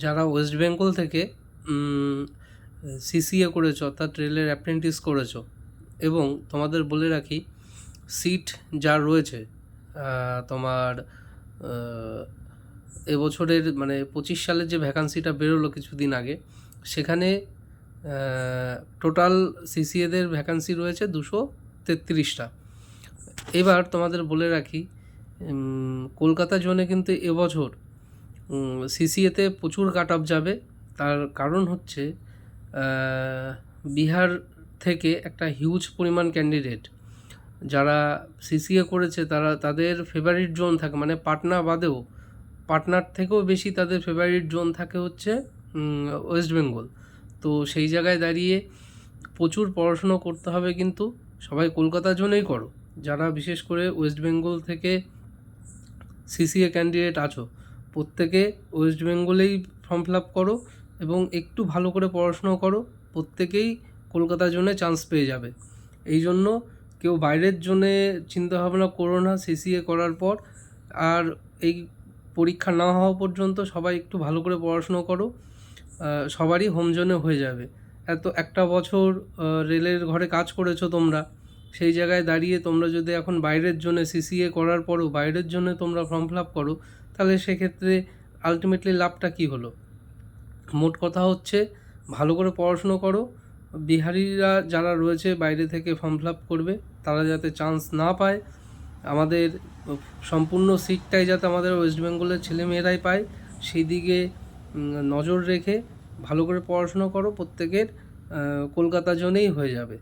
যারা ওয়েস্ট বেঙ্গল থেকে সিসিএ করেছো, অর্থাৎ রেলের অ্যাপ্রেন্টিস করেছো, এবং তোমাদের বলে রাখি সিট যা রয়েছে তোমার এবছরের মানে 25 সালের যে ভ্যাকান্সিটা বেরোলো কিছুদিন আগে, সেখানে টোটাল সিসিএদের ভ্যাকান্সি রয়েছে 233টা। এবার তোমাদের বলে রাখি কলকাতা জোনে কিন্তু এবছর সিসিএতে প্রচুর কাট অফ যাবে। তার কারণ হচ্ছে বিহার থেকে একটা হিউজ পরিমাণ ক্যান্ডিডেট যারা সিসিএ করেছে তাদের ফেভারিট জোন থাকে, মানে পাটনা বাদেও পাটনার থেকেও বেশি তাদের ফেভারিট জোন থাকে হচ্ছে ওয়েস্ট বেঙ্গল। তো সেই জায়গায় দাঁড়িয়ে প্রচুর পড়াশুনো করতে হবে, কিন্তু সবাই কলকাতা জোনেই করো। যারা বিশেষ করে ওয়েস্ট বেঙ্গল থেকে সিসিএ ক্যান্ডিডেট আছো, প্রত্যেকে ওয়েস্ট বেঙ্গলেই ফর্ম ফিল আপ করো এবং একটু ভালো করে পড়াশুনো করো, প্রত্যেকেই কলকাতা জোনে চান্স পেয়ে যাবে। এই জন্য কেউ বাইরের জোনে চিন্তাভাবনা করো না সিসিএ করার পর। আর এই পরীক্ষা না হওয়া পর্যন্ত সবাই একটু ভালো করে পড়াশুনো করো, সবারই হোম জোনে হয়ে যাবে। একটা বছর রেলের ঘরে কাজ করেছো তোমরা, সেই জায়গায় দাঁড়িয়ে তোমরা যদি এখন বাইরের জন্য সিসিএ করার পরও বাইরের জন্য তোমরা ফর্ম ফিল আপ করো, তাহলে সেক্ষেত্রে আলটিমেটলি লাভটা কী হলো? মোট কথা হচ্ছে ভালো করে পড়াশুনো করো। বিহারিরা যারা রয়েছে বাইরে থেকে ফর্ম ফিল আপ করবে, তারা যাতে চান্স না পায়, আমাদের সম্পূর্ণ সিটটাই যাতে আমাদের ওয়েস্ট বেঙ্গলের ছেলেমেয়েরাই পায়, সেই দিকে নজর রেখে ভালো করে পড়াশুনো করো, প্রত্যেকের কলকাতা জোনেই হয়ে যাবে।